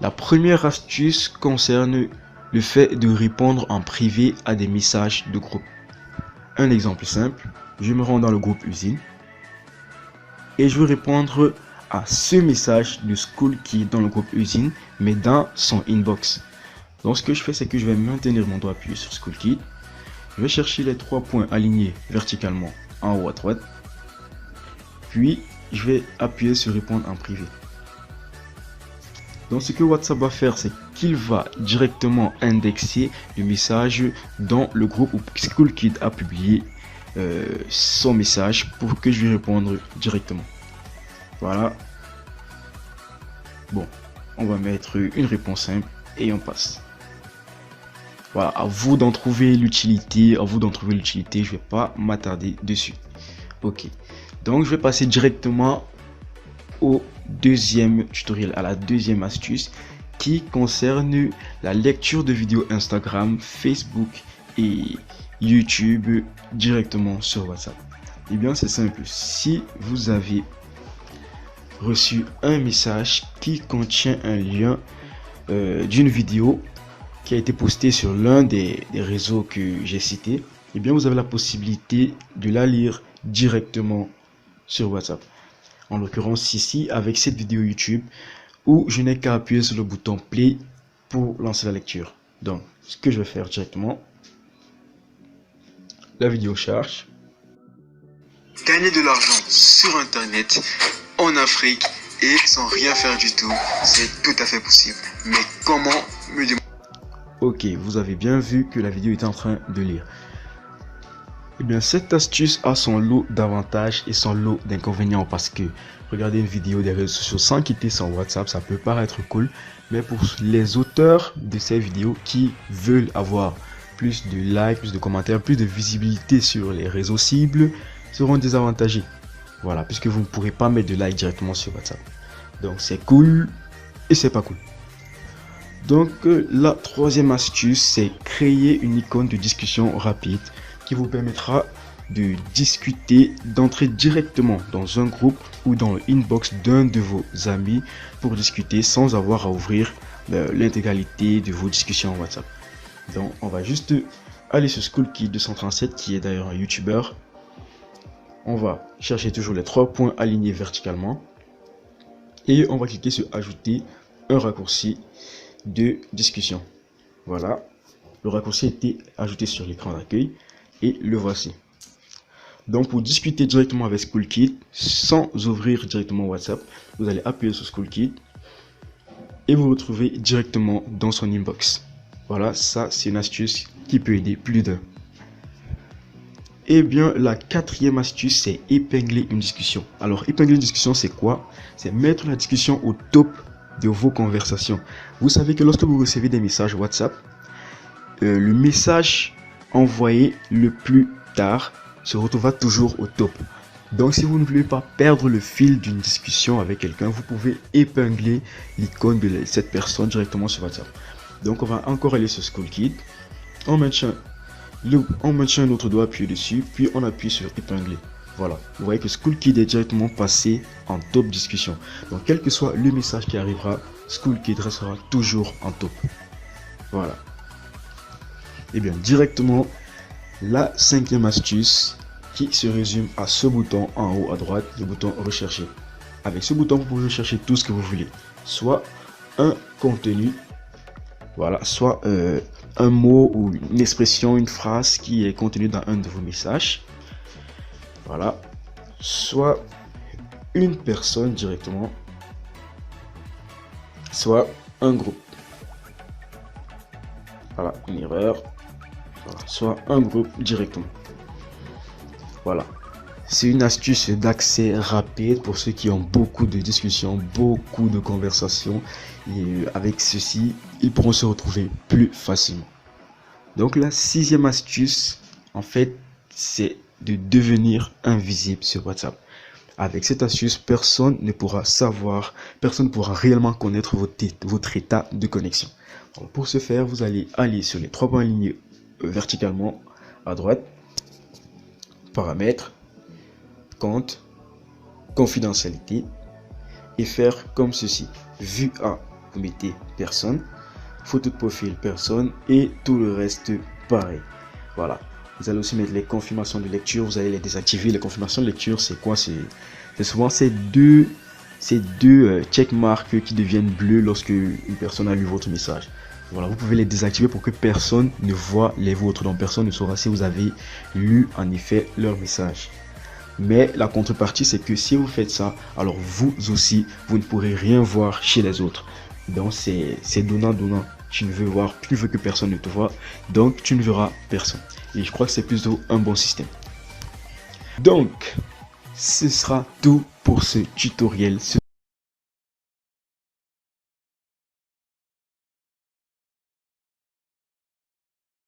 La première astuce concerne le fait de répondre en privé à des messages de groupe. Un exemple simple, je me rends dans le groupe usine et je veux répondre à ce message de School Kid dans le groupe usine, mais dans son inbox. Donc ce que je fais, c'est que je vais maintenir mon doigt appuyé sur School Kid. Je vais chercher les 3 points alignés verticalement en haut à droite. Puis je vais appuyer sur répondre en privé. Donc ce que WhatsApp va faire, c'est qu'il va directement indexer le message dans le groupe où School Kid a publié son message pour que je lui réponde directement. Voilà. Bon, on va mettre une réponse simple et on passe. Voilà, à vous d'en trouver l'utilité, je vais pas m'attarder dessus. Ok, donc je vais passer directement au deuxième tutoriel, à la deuxième astuce qui concerne la lecture de vidéos Instagram, Facebook et YouTube directement sur WhatsApp. Et bien c'est simple, si vous avez reçu un message qui contient un lien d'une vidéo qui a été posté sur l'un des réseaux que j'ai cités, et bien vous avez la possibilité de la lire directement sur WhatsApp. En l'occurrence ici avec cette vidéo YouTube où je n'ai qu'à appuyer sur le bouton play pour lancer la lecture. Donc ce que je vais faire directement, la vidéo charge. Gagner de l'argent sur internet en Afrique et sans rien faire du tout, c'est tout à fait possible. Mais comment me demander? Ok, vous avez bien vu que la vidéo est en train de lire. Eh bien, cette astuce a son lot d'avantages et son lot d'inconvénients parce que regarder une vidéo des réseaux sociaux sans quitter son WhatsApp, ça peut paraître cool, mais pour les auteurs de ces vidéos qui veulent avoir plus de likes, plus de commentaires, plus de visibilité sur les réseaux cibles, seront désavantagés. Voilà, puisque vous ne pourrez pas mettre de like directement sur WhatsApp. Donc c'est cool et c'est pas cool. Donc la troisième astuce, c'est créer une icône de discussion rapide qui vous permettra de discuter, d'entrer directement dans un groupe ou dans le inbox d'un de vos amis pour discuter sans avoir à ouvrir l'intégralité de vos discussions WhatsApp. Donc on va juste aller sur School Kid 237 qui est d'ailleurs un YouTuber. On va chercher toujours les 3 points alignés verticalement et on va cliquer sur ajouter un raccourci de discussion. Voilà, le raccourci a été ajouté sur l'écran d'accueil et le voici. Donc pour discuter directement avec School Kid sans ouvrir directement WhatsApp, vous allez appuyer sur School Kid et vous retrouvez directement dans son inbox. Voilà, ça c'est une astuce qui peut aider plus d'un. Et bien la quatrième astuce, c'est épingler une discussion. Alors épingler une discussion, c'est quoi? C'est mettre la discussion au top de vos conversations. Vous savez que lorsque vous recevez des messages WhatsApp, le message envoyé le plus tard se retrouvera toujours au top. Donc si vous ne voulez pas perdre le fil d'une discussion avec quelqu'un, vous pouvez épingler l'icône de cette personne directement sur WhatsApp. Donc on va encore aller sur School Kid, on maintient notre doigt appuyé dessus, puis on appuie sur épingler. Voilà, vous voyez que School Kid est directement passé en top discussion. Donc quel que soit le message qui arrivera, School Kid restera toujours en top. Voilà. Et bien directement, la cinquième astuce qui se résume à ce bouton en haut à droite, le bouton rechercher. Avec ce bouton, vous pouvez rechercher tout ce que vous voulez. Soit un contenu, voilà, soit un mot ou une expression, une phrase qui est contenue dans un de vos messages. Voilà, soit une personne directement, soit un groupe. Voilà, une erreur. Voilà, soit un groupe directement. Voilà, c'est une astuce d'accès rapide pour ceux qui ont beaucoup de discussions, beaucoup de conversations. Et avec ceci, ils pourront se retrouver plus facilement. Donc la sixième astuce, en fait, c'est de devenir invisible sur WhatsApp. Avec cette astuce, personne ne pourra réellement connaître votre état de connexion. Donc, pour ce faire, vous allez aller sur les 3 points alignés verticalement à droite, paramètres, compte, confidentialité et faire comme ceci, vue à vous mettez personne, photo de profil personne et tout le reste pareil. Voilà. Vous allez aussi mettre les confirmations de lecture, vous allez les désactiver. Les confirmations de lecture, c'est quoi? C'est souvent ces deux checkmarks qui deviennent bleus lorsque une personne a lu votre message. Voilà, vous pouvez les désactiver pour que personne ne voit les vôtres, donc personne ne saura si vous avez lu en effet leur message. Mais la contrepartie, c'est que si vous faites ça, alors vous aussi, vous ne pourrez rien voir chez les autres. Donc c'est donnant-donnant. Tu ne veux que personne ne te voit, donc tu ne verras personne. Et je crois que c'est plutôt un bon système. Donc, ce sera tout pour ce tutoriel. Ce